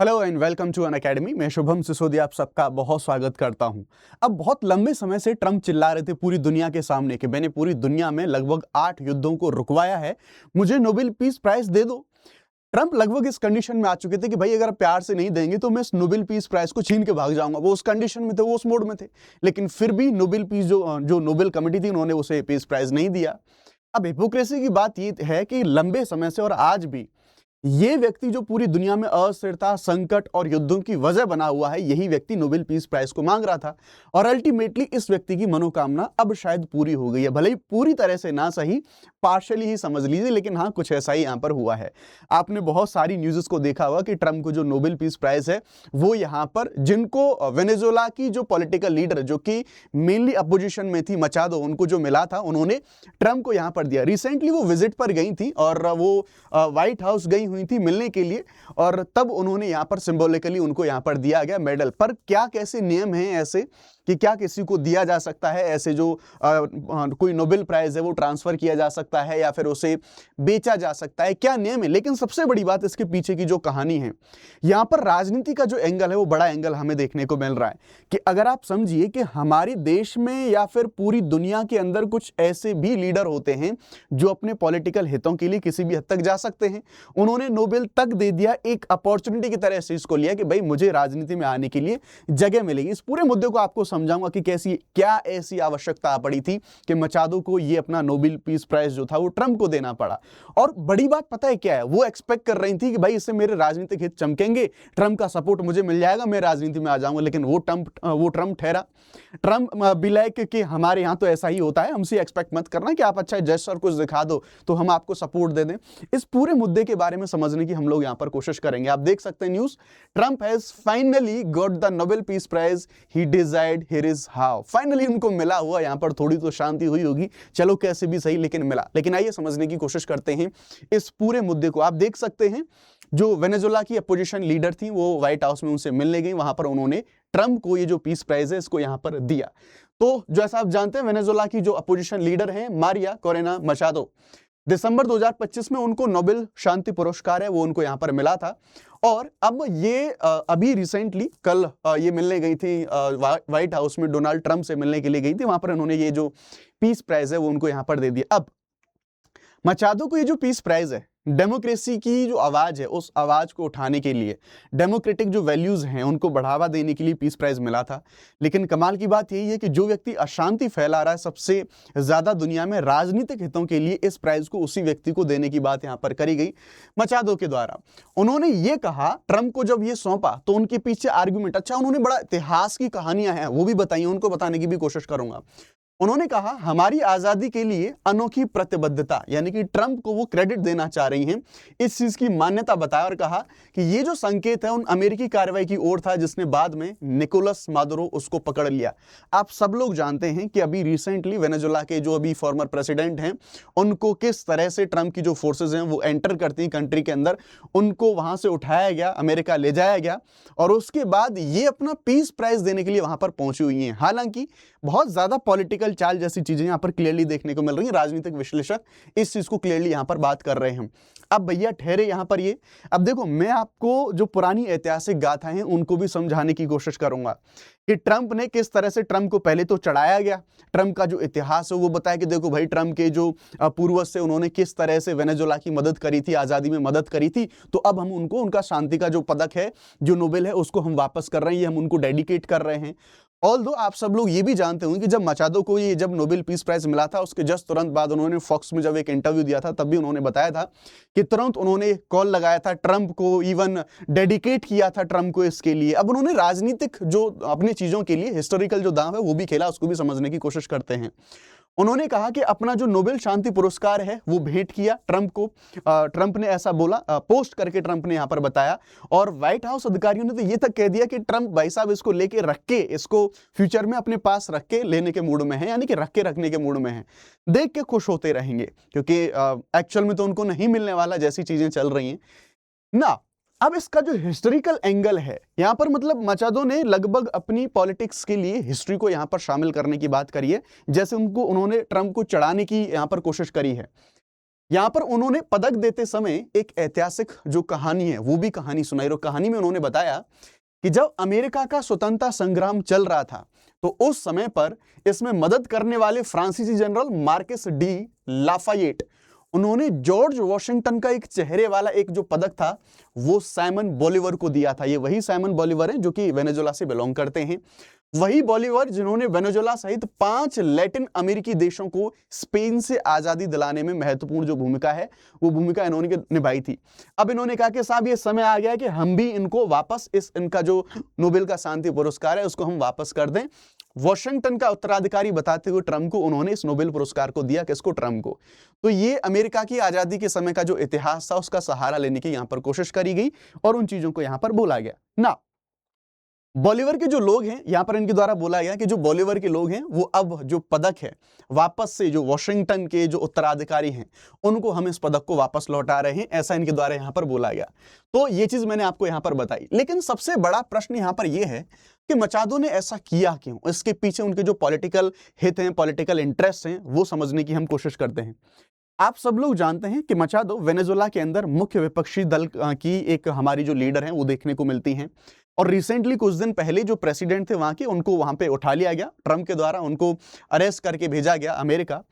Hello and welcome to Unacademy. मैं शुभम सिसोदिया आप सबका बहुत स्वागत करता हूं। अब बहुत लंबे समय से ट्रंप चिल्ला रहे थे पूरी दुनिया के सामने कि मैंने पूरी दुनिया में लगभग 8 युद्धों को रुकवाया है, मुझे नोबेल पीस प्राइज दे दो। ट्रंप लगभग इस कंडीशन में आ चुके थे कि भाई अगर प्यार से नहीं देंगे तो मैं इस नोबेल पीस प्राइज को छीन के भाग जाऊंगा। वो उस कंडीशन में थे, वो उस मोड में थे, लेकिन फिर भी नोबेल पीस जो नोबेल कमेटी थी उन्होंने उसे पीस प्राइज नहीं दिया। अब हिपोक्रेसी की बात ये है कि लंबे समय से और आज भी ये व्यक्ति जो पूरी दुनिया में अस्थिरता, संकट और युद्धों की वजह बना हुआ है, यही व्यक्ति नोबेल पीस प्राइज को मांग रहा था और अल्टीमेटली इस व्यक्ति की मनोकामना अब शायद पूरी हो गई है। भले ही पूरी तरह से ना सही, पार्शियली ही समझ लीजिए, लेकिन हाँ कुछ ऐसा ही यहाँ पर हुआ है। आपने बहुत सारी न्यूज़ को देखा होगा कि ट्रंप को जो नोबेल पीस प्राइज है वो यहाँ पर जिनको वेनेजुएला की जो पॉलिटिकल लीडर जो कि मेनली अपोजिशन में थी, मचादो, उनको जो मिला था उन्होंने ट्रंप को यहाँ पर दिया। रिसेंटली वो विजिट पर गई थी और वो व्हाइट हाउस गई हुई थी मिलने के लिए और तब उन्होंने यहाँ पर सिंबॉलिकली उनको यहाँ पर दिया गया मेडल। पर क्या कैसे नियम हैं ऐसे कि क्या किसी को दिया जा सकता है ऐसे जो कोई नोबेल प्राइज है वो ट्रांसफर किया जा सकता है या फिर उसे बेचा जा सकता है, क्या नियम है? लेकिन सबसे बड़ी बात इसके पीछे की जो कहानी है, यहाँ पर राजनीति का जो एंगल है वो बड़ा एंगल हमें देखने को मिल रहा है कि अगर आप समझिए कि हमारे देश में या फिर पूरी दुनिया के अंदर कुछ ऐसे भी लीडर होते हैं जो अपने पॉलिटिकल हितों के लिए किसी भी हद तक जा सकते हैं। उन्होंने नोबेल तक दे दिया, एक अपॉर्चुनिटी की तरह से इसको लिया कि भाई मुझे राजनीति में आने के लिए जगह मिलेगी। इस पूरे मुद्दे को आपको समझाऊंगा कि कैसी क्या ऐसी आवश्यकता पड़ी थी कि मचादो को ये अपना नोबेल पीस प्राइज जो था वो ट्रंप को देना पड़ा। और बड़ी बात पता है क्या है, वो एक्सपेक्ट कर रही थी कि भाई इससे मेरे राजनीतिक हित चमकेंगे, ट्रंप का सपोर्ट मुझे मिल जाएगा, मैं राजनीति में आ जाऊंगा। लेकिन वो ट्रंप ठहरा। ट्रंप बिलायक कि हमारे यहाँ तो ऐसा ही होता है, हमसे एक्सपेक्ट मत करना कि आप अच्छा जेस्चर कुछ दिखा दो तो हम आपको सपोर्ट दे दें। इस पूरे मुद्दे के बारे में समझने की हम लोग यहाँ पर कोशिश करेंगे। आप देख सकते हैं news, Trump has finally got the Nobel peace prize he desired, here is how. Finally उनको मिला हुआ। यहाँ पर थोड़ी तो शांति हुई होगी, चलो कैसे भी सही, लेकिन मिला। लेकिन आइए समझने की कोशिश करते हैं इस पूरे मुद्दे को। आप देख सकते हैं जो वेनेजुएला की अपोजिशन लीडर थी वो व्हाइट हाउस में उनसे मिलने गई, वहां पर उन्होंने ट्रंप को ये जो पीस प्राइज है इसको यहां पर दिया। तो जैसा आप जानते हैं वेनेजुएला की जो अपोजिशन लीडर हैं मारिया कोरेना मचादो, दिसंबर 2025 में उनको नोबेल शांति पुरस्कार है वो उनको यहां पर मिला था। और अब ये अभी रिसेंटली कल ये मिलने गई थी व्हाइट हाउस में, डोनाल्ड ट्रंप से मिलने के लिए गई थी, वहां पर उन्होंने ये जो पीस प्राइज है वो उनको यहां पर दे दिया। अब मचादो को ये जो पीस प्राइज है, डेमोक्रेसी की जो आवाज है उस आवाज को उठाने के लिए, डेमोक्रेटिक जो वैल्यूज हैं उनको बढ़ावा देने के लिए पीस प्राइज मिला था। लेकिन कमाल की बात यही है कि जो व्यक्ति अशांति फैला रहा है सबसे ज्यादा दुनिया में राजनीतिक हितों के लिए, इस प्राइज को उसी व्यक्ति को देने की बात यहां पर करी गई मचादो के द्वारा। उन्होंने ये कहा, ट्रंप को जब ये सौंपा तो उनके पीछे आर्ग्यूमेंट, अच्छा उन्होंने बड़ा इतिहास की कहानियां हैं वो भी बताई, उनको बताने की भी कोशिश करूंगा। उन्होंने कहा हमारी आजादी के लिए अनोखी प्रतिबद्धता, यानी कि ट्रंप को वो क्रेडिट देना चाह रही हैं, इस चीज की मान्यता बताया और कहा कि ये जो संकेत है उन अमेरिकी कार्रवाई की ओर था जिसने बाद में निकोलस मादुरो उसको पकड़ लिया। आप सब लोग जानते हैं कि अभी रिसेंटली वेनेजुएला के जो अभी फॉर्मर प्रेसिडेंट हैं उनको किस तरह से ट्रंप की जो फोर्सेज हैं वो एंटर करती हैं कंट्री के अंदर, उनको वहां से उठाया गया, अमेरिका ले जाया गया और उसके बाद ये अपना पीस प्राइज देने के लिए वहां पर पहुंची हुई हैं। हालांकि बहुत ज्यादा पॉलिटिकल चाल जैसी चीजें यहां पर क्लियरली देखने को मिल रही हैं, राजनीतिक विश्लेषक इस चीज को क्लियरली यहां पर बात कर रहे हैं। अब भैया ठहरे यहां पर ये, अब देखो मैं आपको जो पुरानी ऐतिहासिक गाथाएं हैं उनको भी समझाने की कोशिश करूंगा कि ट्रंप ने किस तरह से, ट्रंप को पहले तो चढ़ाया गया, ट्रंप का जो इतिहास है वो बताया कि देखो भाई ट्रंप के जो पूर्वज थे उन्होंने किस तरह से वेनेजुएला की मदद करी थी, आजादी में मदद करी थी, तो अब हम उनको उनका शांति का जो पदक है जो नोबेल है उसको हम वापस कर रहे हैं, हम उनको डेडिकेट कर रहे हैं। ऑल्दो आप सब लोग ये भी जानते होंगे कि जब मचादो को ये जब नोबेल पीस प्राइज मिला था उसके जस्ट तुरंत बाद उन्होंने फॉक्स में जब एक इंटरव्यू दिया था तब भी उन्होंने बताया था कि तुरंत उन्होंने कॉल लगाया था ट्रंप को, इवन डेडिकेट किया था ट्रंप को इसके लिए। अब उन्होंने राजनीतिक जो अपनी चीजों के लिए हिस्टोरिकल जो दांव है वो भी खेला, उसको भी समझने की कोशिश करते हैं। उन्होंने कहा कि अपना जो नोबेल शांति पुरस्कार है वो भेंट किया ट्रंप को। ट्रंप ने ऐसा बोला, पोस्ट करके ट्रंप ने यहां पर बताया और व्हाइट हाउस अधिकारियों ने तो ये तक कह दिया कि ट्रंप भाई साहब इसको लेके रख के, इसको फ्यूचर में अपने पास रख के लेने के मूड में है, यानी कि रख के रखने के मूड में है, देख के खुश होते रहेंगे क्योंकि एक्चुअल में तो उनको नहीं मिलने वाला जैसी चीजें चल रही हैं ना। अब इसका जो हिस्टोरिकल एंगल है यहां पर, मतलब मचादो ने लगभग अपनी पॉलिटिक्स के लिए हिस्ट्री को यहां पर शामिल करने की बात करी है, जैसे उन्होंने ट्रंप को चढ़ाने की यहां पर कोशिश करी है। यहां पर उन्होंने पदक देते समय एक ऐतिहासिक जो कहानी है वो भी कहानी सुनाई, और कहानी में उन्होंने बताया कि जब अमेरिका का स्वतंत्रता संग्राम चल रहा था तो उस समय पर इसमें मदद करने वाले फ्रांसीसी जनरल मार्केस डी लाफायेट, उन्होंने जॉर्ज वॉशिंगटन का एक चेहरे वाला एक जो पदक था वो साइमन बोलिवर को दिया था। ये वही साइमन बोलिवर हैं जो कि वेनेजुएला से बिलोंग करते हैं, वही बोलिवर जिन्होंने वेनेजुएला सहित 5 लैटिन अमेरिकी देशों को स्पेन से आजादी दिलाने में महत्वपूर्ण जो भूमिका है वो भूमिका इन्होंने निभाई थी। अब इन्होंने कहा कि साहब ये समय आ गया है कि हम भी इनको वापस इनका जो नोबेल का शांति पुरस्कार है उसको हम वापस कर दें। वॉशिंगटन का उत्तराधिकारी बताते हुए ट्रंप को उन्होंने इस नोबेल पुरस्कार को दिया, किसको? ट्रंप को। तो ये अमेरिका की आजादी के समय का जो इतिहास था उसका सहारा लेने की यहां पर कोशिश करी गई और उन चीजों को यहां पर बोला गया ना। बॉलीवर के जो लोग हैं यहां पर इनके द्वारा बोला गया कि जो बॉलीवर के लोग हैं वो अब जो पदक है वापस से जो वॉशिंगटन के जो उत्तराधिकारी हैं उनको हम इस पदक को वापस लौटा रहे हैं, ऐसा इनके द्वारा यहां पर बोला गया। तो ये चीज मैंने आपको यहां पर बताई, लेकिन सबसे बड़ा प्रश्न यहां पर यह है कि मचादो ने ऐसा किया क्यों? इसके पीछे उनके जो पॉलिटिकल हित हैं, पॉलिटिकल इंटरेस्ट हैं, वो समझने की हम कोशिश करते हैं। आप सब लोग जानते हैं कि मचादो वेनेजुएला के अंदर मुख्य विपक्षी दल की एक हमारी जो लीडर हैं वो देखने को मिलती हैं, और रिसेंटली कुछ दिन पहले जो प्रेसिडेंट थे वहां के उनको वहां पे उठा लिया गया, ट्रंप के द्वारा उनको अरेस्ट करके भेजा गया अमेरिका।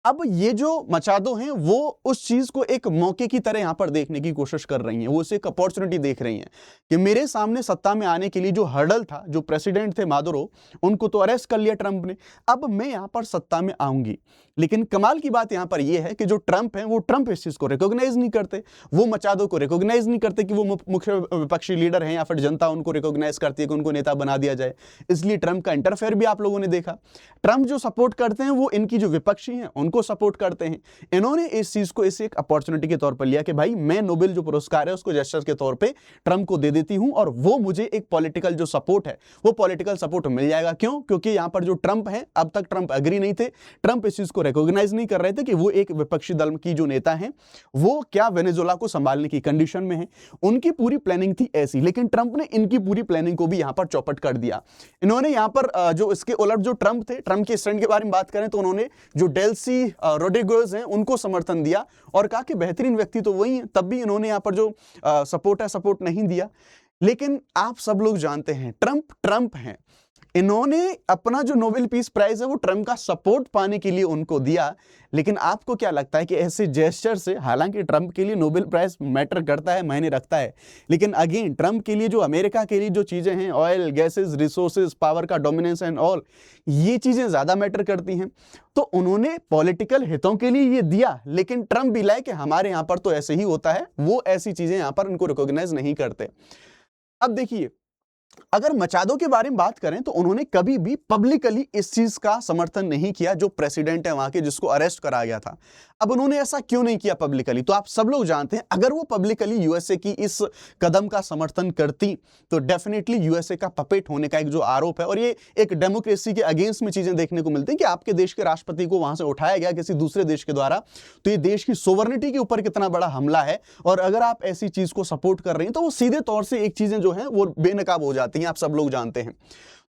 अब ये जो मचादो हैं वो उस चीज को एक मौके की तरह यहां पर देखने की कोशिश कर रही हैं, वो उसे एक अपॉर्चुनिटी देख रही हैं कि मेरे सामने सत्ता में आने के लिए जो हर्डल था, जो प्रेसिडेंट थे मादुरो उनको तो अरेस्ट कर लिया ट्रंप ने, अब मैं यहां पर सत्ता में आऊंगी। लेकिन कमाल की बात यहां पर यह है कि जो ट्रंप है वो ट्रंप इस चीज को रिकॉग्नाइज नहीं करते, वो मचादो को रिकॉग्नाइज नहीं करते कि वो मुख्य विपक्षी लीडर हैं, या फिर जनता उनको रिकॉग्नाइज करती है कि उनको नेता बना दिया जाए। इसलिए ट्रंप का इंटरफेयर भी आप लोगों ने देखा। ट्रंप जो सपोर्ट करते हैं वो इनकी जो विपक्षी हैं उनको सपोर्ट करते हैं। इन्होंने इस चीज को इसे एक अपॉर्चुनिटी के तौर पर लिया कि भाई मैं नोबेल जो पुरस्कार है उसको जेस्चर के तौर पे ट्रंप को दे देती हूं और वो मुझे एक पॉलिटिकल जो सपोर्ट है वो पॉलिटिकल सपोर्ट मिल जाएगा। क्यों? क्योंकि यहां पर जो ट्रंप है, अब तक ट्रंप एग्री नहीं थे, ट्रंप इस चीज को रिकॉग्नाइज नहीं कर रहे थे कि वो एक विपक्षी दल की जो नेता है वो क्या वेनेजुएला को संभालने की कंडीशन में है। उनकी पूरी प्लानिंग थी ऐसी, लेकिन ट्रंप ने इनकी पूरी प्लानिंग को भी यहां पर चौपट कर दिया। इन्होंने यहां पर जो इसके उलट जो ट्रंप थे, ट्रंप के स्टैंड के बारे में बात करें तो उन्होंने जो डेल्सी रोड्रिगेज हैं उनको समर्थन दिया और कहा कि बेहतरीन व्यक्ति तो वही है, तब भी इन्होंने यहां पर जो सपोर्ट है सपोर्ट नहीं दिया। लेकिन आप सब लोग जानते हैं ट्रंप हैं, इन्होंने अपना जो नोबेल पीस प्राइज है वो ट्रंप का सपोर्ट पाने के लिए उनको दिया। लेकिन आपको क्या लगता है कि ऐसे जेस्चर से, हालांकि ट्रंप के लिए नोबेल प्राइज मैटर करता है, मायने रखता है, लेकिन अगेन ट्रंप के लिए जो अमेरिका के लिए जो चीजें हैं, ऑयल, गैसेस, रिसोर्सेज, पावर का डोमिनेंस एंड ऑल, ये चीजें ज्यादा मैटर करती हैं। तो उन्होंने पॉलिटिकल हितों के लिए ये दिया, लेकिन ट्रंप भी लाए कि हमारे यहां पर तो ऐसे ही होता है, वो ऐसी चीजें यहां पर उनको रिकॉग्नाइज नहीं करते। अब देखिए, अगर मचादो के बारे में बात करें तो उन्होंने कभी भी पब्लिकली इस चीज का समर्थन नहीं किया जो प्रेसिडेंट है वहां के जिसको अरेस्ट करा गया था। अब उन्होंने ऐसा क्यों नहीं किया पब्लिकली? तो आप सब लोग जानते हैं, अगर वो पब्लिकली यूएसए की इस कदम का समर्थन करती तो डेफिनेटली यूएसए का पपेट होने का एक जो आरोप है, और ये एक डेमोक्रेसी के अगेंस्ट में चीजें देखने को मिलती है कि आपके देश के राष्ट्रपति को वहां से उठाया गया किसी दूसरे देश के द्वारा, तो ये देश की सोवर्निटी के ऊपर कितना बड़ा हमला है। और अगर आप ऐसी चीज को सपोर्ट कर रही हैं तो वो सीधे तौर से एक चीजें जो है वो बेनकाब हो जाती हैं, आप सब लोग जानते हैं।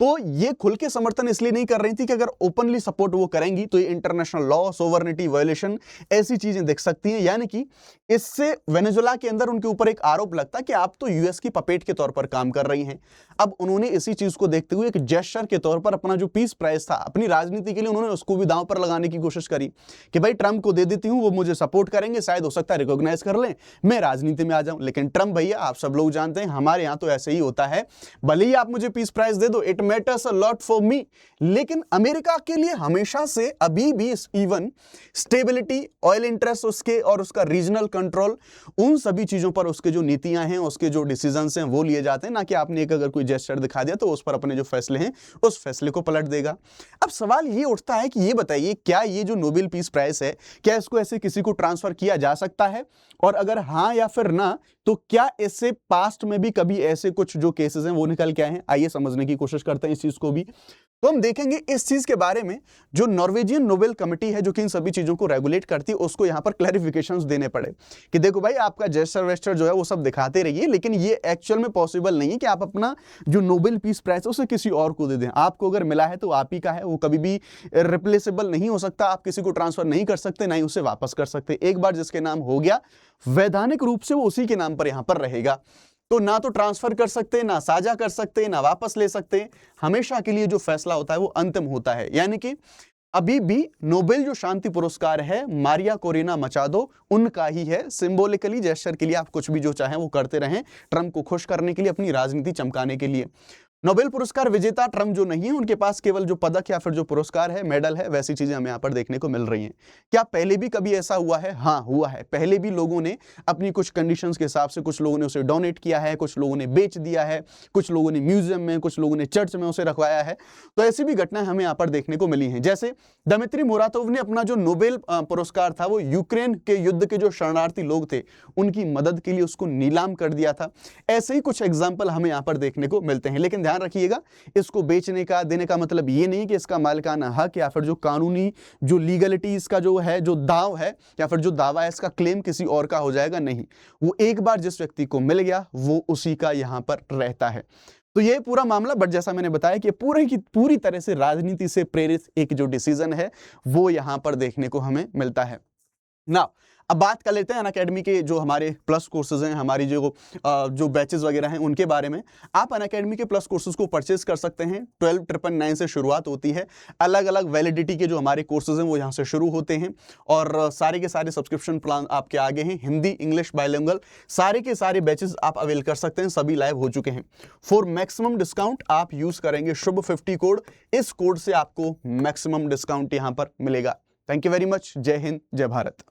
तो ये खुल के समर्थन इसलिए नहीं कर रही थी कि अगर ओपनली सपोर्ट वो करेंगी तो ये इंटरनेशनल लॉ, सोवर्निटी वायलेशन, ऐसी चीजें दिख सकती हैं, यानी कि इससे वेनेजुएला के अंदर उनके ऊपर एक आरोप लगता कि आप तो यूएस की पपेट के तौर पर काम कर रही हैं। अब उन्होंने इसी चीज को देखते हुए एक जेस्चर के तौर पर अपना जो पीस प्राइज था अपनी राजनीति के लिए उन्होंने उसको भी दांव पर लगाने की कोशिश करी कि भाई ट्रंप को दे देती हूं, वो मुझे सपोर्ट करेंगे, शायद हो सकता है रिकॉग्नाइज कर लें, मैं राजनीति में आ जाऊं। लेकिन ट्रंप भैया, आप सब लोग जानते हैं हमारे यहां तो ऐसे ही होता है, भले ही आप मुझे पीस प्राइज दे दो, it matters a lot for me, लेकिन अमेरिका के लिए हमेशा से अभी भी इवन स्टेबिलिटी, ऑयल इंटरेस्ट उसके और उसका रीजनल कंट्रोल, उन सभी चीजों पर उसके जो नीतियां हैं, उसके जो डिसीजंस हैं वो लिए जाते हैं, ना कि आपने एक अगर कोई जेस्चर दिखा दिया तो उस पर अपने जो फैसले हैं उस फैसले को पलट देगा। अब सवाल ये उठता है कि ये बताइए, क्या ये जो नोबेल पीस प्राइज है क्या इसको ऐसे किसी को ट्रांसफर किया जा सकता है? और अगर हाँ या फिर ना, तो क्या इससे पास्ट में भी कभी ऐसे कुछ जो केसेस हैं वो निकल के आए हैं? आइए समझने की कोशिश करते हैं इस चीज को भी। तो हम देखेंगे इस चीज के बारे में जो नॉर्वेजियन नोबेल कमेटी है जो कि इन सभी चीजों को रेगुलेट करती है, उसको यहाँ पर क्लैरिफिकेशंस देने पड़े कि देखो भाई आपका जेस्टर वेस्टर जो है वो सब दिखाते रहिए, लेकिन ये एक्चुअल में पॉसिबल नहीं है कि आप अपना जो नोबेल पीस प्राइज है उसे किसी और को दे दें। आपको अगर मिला है तो आप ही का है, वो कभी भी रिप्लेसेबल नहीं हो सकता, आप किसी को ट्रांसफर नहीं कर सकते, ना ही उसे वापस कर सकते। एक बार जिसके नाम हो गया वैधानिक रूप से वो उसी के नाम पर यहाँ पर रहेगा। तो ना तो ट्रांसफर कर सकते, ना साझा कर सकते, ना वापस ले सकते, हमेशा के लिए जो फैसला होता है वो अंतिम होता है। यानी कि अभी भी नोबेल जो शांति पुरस्कार है मारिया कोरेना मचाडो उनका ही है। सिंबॉलिकली जेस्चर के लिए आप कुछ भी जो चाहें वो करते रहें, ट्रंप को खुश करने के लिए, अपनी राजनीति चमकाने के लिए। नोबेल पुरस्कार विजेता ट्रंप जो नहीं है, उनके पास केवल जो पदक या फिर जो पुरस्कार है, मेडल है, वैसी चीजें हमें यहाँ पर देखने को मिल रही हैं। क्या पहले भी कभी ऐसा हुआ है? हाँ हुआ है। पहले भी लोगों ने अपनी कुछ कंडीशंस के हिसाब से, कुछ लोगों ने उसे डोनेट किया है, कुछ लोगों ने बेच दिया है, कुछ लोगों ने म्यूजियम में, कुछ लोगों ने चर्च में उसे रखवाया है। तो ऐसी भी घटनाएं हमें यहाँ पर देखने को मिली हैं। जैसे दमित्री मुरातोव ने अपना जो नोबेल पुरस्कार था वो यूक्रेन के युद्ध के जो शरणार्थी लोग थे उनकी मदद के लिए उसको नीलाम कर दिया था। ऐसे ही कुछ एग्जाम्पल हमें यहाँ पर देखने को मिलते हैं। लेकिन ध्यान रखिएगा, इसको बेचने का, देने का मतलब ये नहीं कि इसका मालिकाना हक या फिर जो कानूनी जो लीगलिटी इसका जो है, जो दाव है या फिर जो दावा है, इसका क्लेम किसी और का हो जाएगा। नहीं, वो एक बार जिस व्यक्ति को मिल गया वो उसी का यहां पर रहता है। तो ये पूरा मामला, बट जैसा मैंने बताया कि पूरी की पूरी तरह से राजनीति से प्रेरित एक जो डिसीजन है वो यहां पर देखने को हमें मिलता है ना। अब बात कर लेते हैं अनअकैडमी के जो हमारे प्लस कोर्सेज हैं, हमारी जो बैचेस वगैरह हैं उनके बारे में। आप अनअकैडमी के प्लस कोर्सेज को परचेज कर सकते हैं। 12,999 से शुरुआत होती है। अलग अलग वैलिडिटी के जो हमारे कोर्सेज हैं वो यहाँ से शुरू होते हैं और सारे के सारे सब्सक्रिप्शन प्लान आपके आगे हैं। हिंदी, इंग्लिश, बायलिंगुअल सारे के सारे बैचेस आप अवेल कर सकते हैं। सभी लाइव हो चुके हैं। फॉर मैक्सिमम डिस्काउंट आप यूज करेंगे शुभ 50 कोड। इस कोड से आपको मैक्सिमम डिस्काउंट यहाँ पर मिलेगा। Thank you very much. जय हिंद, जय भारत।